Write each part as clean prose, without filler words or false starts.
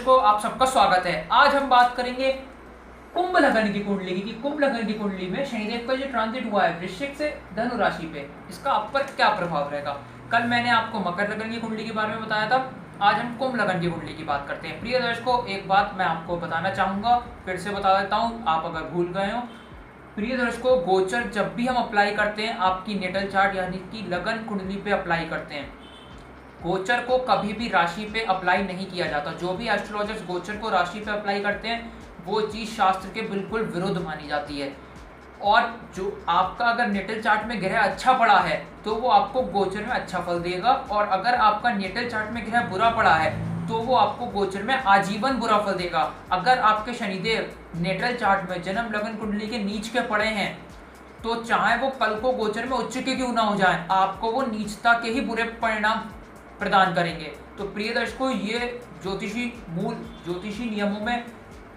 दर्शकों, आप सबका स्वागत है। आज हम बात करेंगे कुंभ लगन की कुंडली की। कुंभ लगन की कुंडली में शनिदेव का जो ट्रांजिट हुआ है वृश्चिक से धनु राशि पे, इसका आप पर क्या प्रभाव रहेगा। कल मैंने आपको मकर लगन की कुंडली के बारे में बताया था, आज हम कुंभ लगन की कुंडली की बात करते हैं। प्रिय दर्शकों, एक बात मैं आपको बताना चाहूंगा, फिर से बता देता हूँ, आप अगर भूल गए हो। प्रिय दर्शकों, गोचर जब भी हम अप्लाई करते हैं आपकी नेटल चार्ट यानी कि लगन कुंडली पे अप्लाई करते हैं, गोचर को कभी भी राशि पे अप्लाई नहीं किया जाता। जो भी एस्ट्रोलॉजर्स गोचर को राशि पे अप्लाई करते हैं वो चीज़ शास्त्र के बिल्कुल विरुद्ध मानी जाती है। और जो आपका अगर नेटल चार्ट में ग्रह अच्छा पड़ा है तो वो आपको गोचर में अच्छा फल देगा, और अगर आपका नेटल चार्ट में ग्रह बुरा पड़ा है तो वो आपको गोचर में आजीवन बुरा फल देगा। अगर आपके शनिदेव नेटल चार्ट में जन्म लगन कुंडली के नीच के पड़े हैं तो चाहे वो कल को गोचर में उच्च के क्यों ना हो जाए, आपको वो नीचता के ही बुरे परिणाम प्रदान करेंगे। तो प्रिय दर्शकों, ये ज्योतिषी नियमों में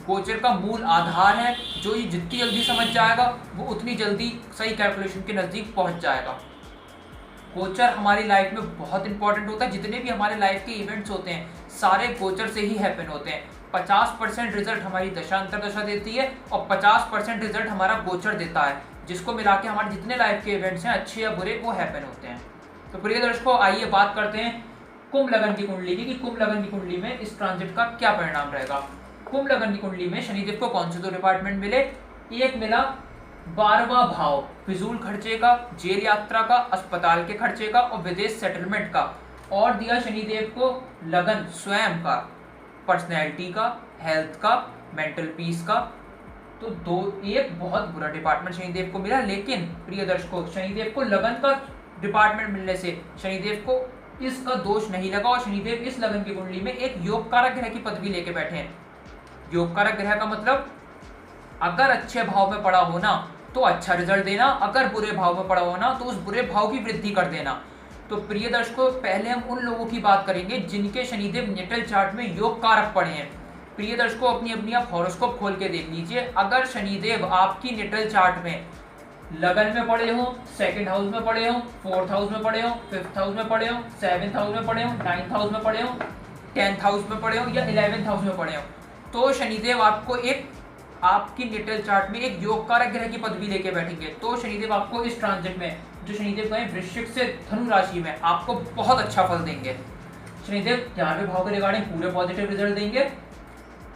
गोचर का मूल आधार है। जो ये जितनी जल्दी समझ जाएगा वो उतनी जल्दी सही कैलकुलेशन के नज़दीक पहुंच जाएगा। गोचर हमारी लाइफ में बहुत इंपॉर्टेंट होता है। जितने भी हमारे लाइफ के इवेंट्स होते हैं सारे गोचर से ही हैपन होते हैं। 50% रिजल्ट हमारी दशा अंतरदशा देती है और 50% रिजल्ट हमारा गोचर देता है, जिसको मिला के हमारे जितने लाइफ के इवेंट्स हैं अच्छे या बुरे वो हैपन होते हैं। तो प्रिय दर्शकों, आइए बात करते हैं कुंभ लगन की कुंडली की, कि कुंभ लगन की कुंडली में इस ट्रांजिट का क्या परिणाम रहेगा। कुंभ लगन की कुंडली में शनिदेव को कौन से दो डिपार्टमेंट मिले। एक मिला 12वां भाव, फिजूल खर्चे का, जेल यात्रा का, अस्पताल के खर्चे का और विदेश सेटलमेंट का। और दिया शनिदेव को लगन स्वयं का, पर्सनैलिटी का, हेल्थ का, मेंटल पीस का। तो एक बहुत बुरा डिपार्टमेंट शनिदेव को मिला। लेकिन प्रिय दर्शकों, शनिदेव को लगन का डिपार्टमेंट मिलने से शनिदेव को इसका दोष नहीं लगा, और शनिदेव इस लगन की कुंडली में एक योग कारक ग्रह की पदवी लेके बैठे हैं। योग कारक ग्रह का मतलब अगर अच्छे भाव में पड़ा होना तो अच्छा रिजल्ट देना, अगर बुरे भाव में पड़ा होना तो उस बुरे भाव की वृद्धि कर देना। तो प्रिय दर्शकों, पहले हम उन लोगों की बात करेंगे जिनके शनिदेव नेटल चार्ट में योग कारक पड़े हैं। प्रिय दर्शकों, अपनी अपनी आप हॉरोस्कोप खोल के देख लीजिए। अगर शनिदेव आपकी नेटल चार्ट में लगन में पड़े हो, सेकंड हाउस में पड़े हो, फोर्थ हाउस में पड़े हो, फिफ्थ हाउस में पड़े हो, सेवेंथ हाउस में पड़े हो, नाइन्थ हाउस में पड़े हो, 10th हाउस में पड़े हो या 11th हाउस में पड़े हो, तो शनिदेव आपको आपकी नेटल चार्ट में एक योग कारक ग्रह की पदवी लेके बैठेंगे। तो शनिदेव आपको इस ट्रांजिट में, जो शनिदेव गए वृश्चिक से धनु राशि में, आपको बहुत अच्छा फल देंगे। शनिदेव 11वें भाव के रिगार्डिंग पूरे पॉजिटिव रिजल्ट देंगे।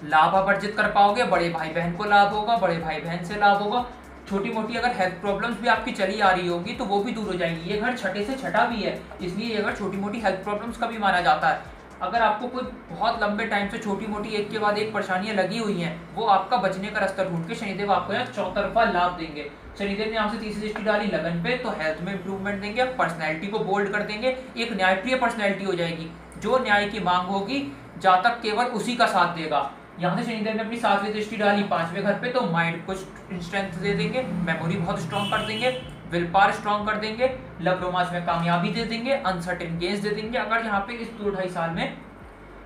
लाभ आप अर्जित कर पाओगे, बड़े भाई बहन को लाभ होगा, बड़े भाई बहन से लाभ होगा। छोटी मोटी अगर हेल्थ प्रॉब्लम्स भी आपकी चली आ रही होगी तो वो भी दूर हो जाएंगी। ये घर छठे से छठा भी है, इसलिए ये घर छोटी मोटी हेल्थ प्रॉब्लम्स का भी माना जाता है। अगर आपको कोई बहुत लंबे टाइम से छोटी मोटी एक के बाद एक परेशानियां लगी हुई हैं, वो आपका बचने का रास्ता ढूंढ के शनिदेव आपको यहाँ चौतरफा लाभ देंगे। शनिदेव ने यहाँ से तीसरी दृष्टि डाली लगन पे, तो हेल्थ में इंप्रूवमेंट देंगे, पर्सनैलिटी को बोल्ड कर देंगे, एक न्यायप्रिय पर्सनैलिटी हो जाएगी। जो न्याय की मांग होगी जातक केवल उसी का साथ देगा। यहाँ से शनिदेव ने अपनी 7वीं दृष्टि डाली 5वें घर पे, तो माइंड को स्ट्रेंथ दे देंगे, मेमोरी बहुत स्ट्रॉन्ग कर देंगे, विल पावर स्ट्रॉन्ग कर देंगे, लव रोमांस में कामयाबी दे देंगे, अनसर्टेन गेन्स दे देंगे। अगर यहाँ पे इस 2-2.5 साल में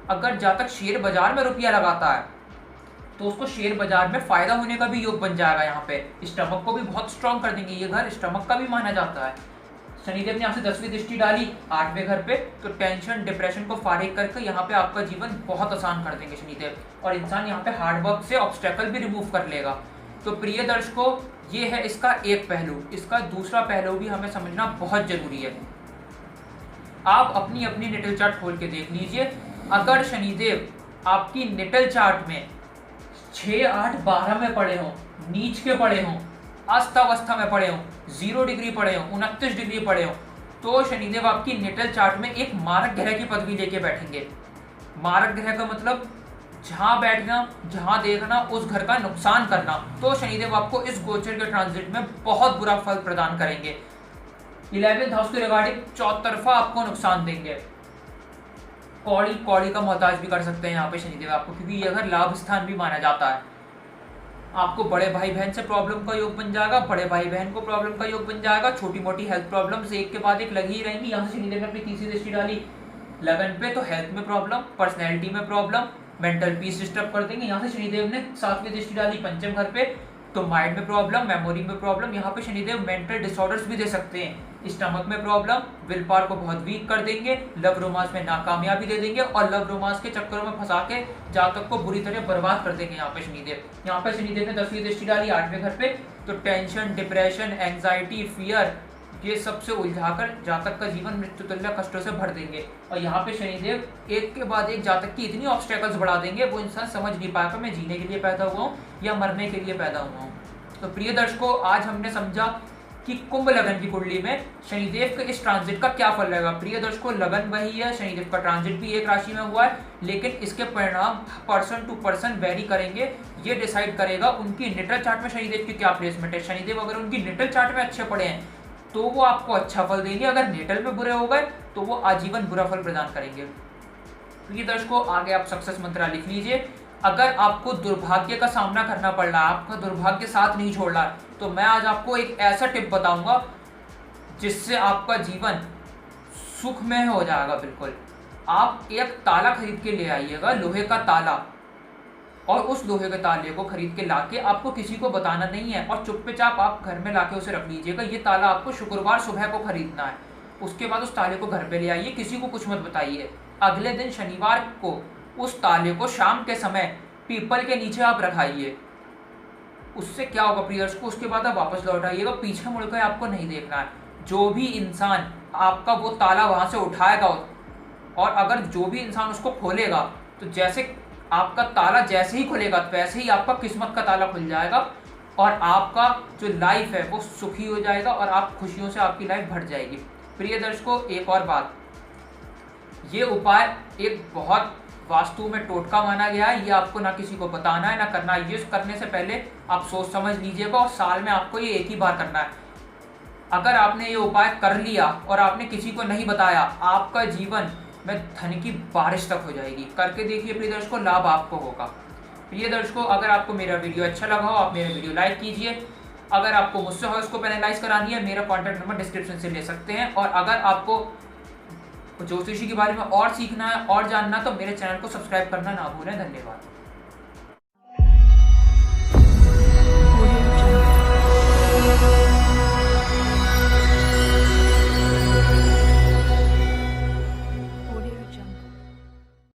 अगर जातक शेयर बाजार में रुपया लगाता है तो उसको शेयर बाजार में फायदा होने का भी योग बन जाएगा। यहाँ पे स्टमक को भी बहुत स्ट्रॉन्ग कर देंगे, ये घर स्टमक का भी माना जाता है। शनिदेव ने यहाँ से 10वीं दृष्टि डाली 8वें घर पे, तो टेंशन डिप्रेशन को फारिग करके यहाँ पे आपका जीवन बहुत आसान कर देंगे शनिदेव, और इंसान यहाँ पे हार्डवर्क से ऑब्स्टेकल भी रिमूव कर लेगा। तो प्रिय दर्शकों, ये है इसका एक पहलू। इसका दूसरा पहलू भी हमें समझना बहुत जरूरी है। आप अपनी अपनी नेटल चार्ट खोल के देख लीजिए। अगर शनिदेव आपकी नेटल चार्ट में 6, 8, 12 में पड़े हों, नीच के पड़े हों, अस्थावस्था में पड़े हों, 0 डिग्री पड़े हों, 29 डिग्री पड़े हों, तो शनिदेव आपकी नेटल चार्ट में एक मारक ग्रह की पदवी लेके बैठेंगे। मारक ग्रह का मतलब जहां बैठना, जहां देखना, उस घर का नुकसान करना। तो शनिदेव आपको इस गोचर के ट्रांजिट में बहुत बुरा फल प्रदान करेंगे। 11th हाउस के रिगार्डिंग चौतरफा आपको नुकसान देंगे। कौड़ी का मोहताज भी कर सकते हैं यहाँ पे शनिदेव आपको, क्योंकि यह घर लाभ स्थान भी माना जाता है। आपको बड़े भाई बहन से प्रॉब्लम का योग बन जाएगा, बड़े भाई बहन को प्रॉब्लम का योग बन जाएगा। छोटी मोटी हेल्थ प्रॉब्लम्स एक के बाद एक लगी ही रहेंगी। यहाँ से शनिदेव ने अपनी तीसरी दृष्टि डाली लगन पे, तो हेल्थ में प्रॉब्लम, पर्सनैलिटी में प्रॉब्लम, मेंटल पीस डिस्टर्ब कर देंगे। यहाँ से शनिदेव ने 7वीं दृष्टि डाली 5वें घर पे, तो माइंड में प्रॉब्लम, मेमोरी में प्रॉब्लम, यहाँ पे शनिदेव मेंटल डिसऑर्डर्स भी दे सकते हैं। स्टमक में प्रॉब्लम, विल पावर को बहुत वीक कर देंगे, लव रोमांस में नाकामयाबी दे देंगे और लव रोमांस के चक्करों में फंसा के जातक को बुरी तरह बर्बाद कर देंगे। यहाँ पे शनिदेव ने 10वीं दृष्टि डाली 8वें घर पे, तो टेंशन, डिप्रेशन, एंग्जाइटी, फियर, ये सबसे उलझाकर जातक का जीवन मृत्यु तुल्य कष्टों से भर देंगे। और यहाँ पे शनिदेव एक के बाद एक जातक की इतनी ऑब्स्टेकल्स बढ़ा देंगे, वो इंसान समझ नहीं पाएगा मैं जीने के लिए पैदा हुआ हूँ या मरने के लिए पैदा हुआ हूँ। तो प्रिय दर्शकों, आज हमने समझा कि कुंभ लगन की कुंडली में शनिदेव के इस ट्रांजिट का क्या फल रहेगा। प्रिय दर्शकों, लगन वही है, शनिदेव का ट्रांजिट भी एक राशि में हुआ है, लेकिन इसके परिणाम पर्सन टू पर्सन वेरी करेंगे। ये डिसाइड करेगा उनकी नेटल चार्ट में शनिदेव की क्या प्लेसमेंट है। शनिदेव अगर उनकी नेटल चार्ट में अच्छे पड़े हैं तो वो आपको अच्छा फल देंगे, अगर नेटल में बुरे हो गए तो वो आजीवन बुरा फल प्रदान करेंगे। प्रिय दर्शकों, आगे आप सक्सेस मंत्र लिख लीजिए। अगर आपको दुर्भाग्य का सामना करना पड़ रहा है, आपका दुर्भाग्य साथ नहीं छोड़ रहा है, तो मैं आज आपको एक ऐसा टिप बताऊंगा जिससे आपका जीवन सुखमय हो जाएगा। बिल्कुल, आप एक ताला खरीद के ले आइएगा, लोहे का ताला, और उस लोहे के ताले को खरीद के लाके आपको किसी को बताना नहीं है और चुपचाप आप घर में लाके उसे रख लीजिएगा। ये ताला आपको शुक्रवार सुबह को खरीदना है। उसके बाद उस ताले को घर पे ले आइए, किसी को कुछ मत बताइए। अगले दिन शनिवार को उस ताले को शाम के समय पीपल के नीचे आप रखाइए। उससे क्या होगा प्रिय दर्शकों, उसके बाद आप वापस लौट आइएगा, पीछे मुड़कर आपको नहीं देखना है। जो भी इंसान आपका वो ताला वहां से उठाएगा और अगर जो भी इंसान उसको खोलेगा, तो जैसे आपका ताला जैसे ही खुलेगा वैसे ही आपका किस्मत का ताला खुल जाएगा और आपका जो लाइफ है वो सुखी हो जाएगा और आप खुशियों से आपकी लाइफ भर जाएगी। प्रिय दर्शकों, एक और बात, ये उपाय एक बहुत वास्तु में टोटका माना गया है। ये आपको ना किसी को बताना है ना करना है। ये करने से पहले आप सोच समझ लीजिएगा और साल में आपको ये एक ही बार करना है। अगर आपने ये उपाय कर लिया और आपने किसी को नहीं बताया, आपका जीवन में धन की बारिश तक हो जाएगी। करके देखिए प्रिय दर्शकों, लाभ आपको होगा। प्रिय दर्शकों, अगर आपको मेरा वीडियो अच्छा लगा हो, आप मेरा वीडियो लाइक कीजिए। अगर आपको मुझसे हो इसको पेनलाइज करानी है, मेरा कॉन्टैक्ट नंबर डिस्क्रिप्शन से ले सकते हैं। और अगर आपको ज्योतिषी के बारे में और सीखना है और जानना, तो मेरे चैनल को सब्सक्राइब करना ना भूलें। धन्यवाद।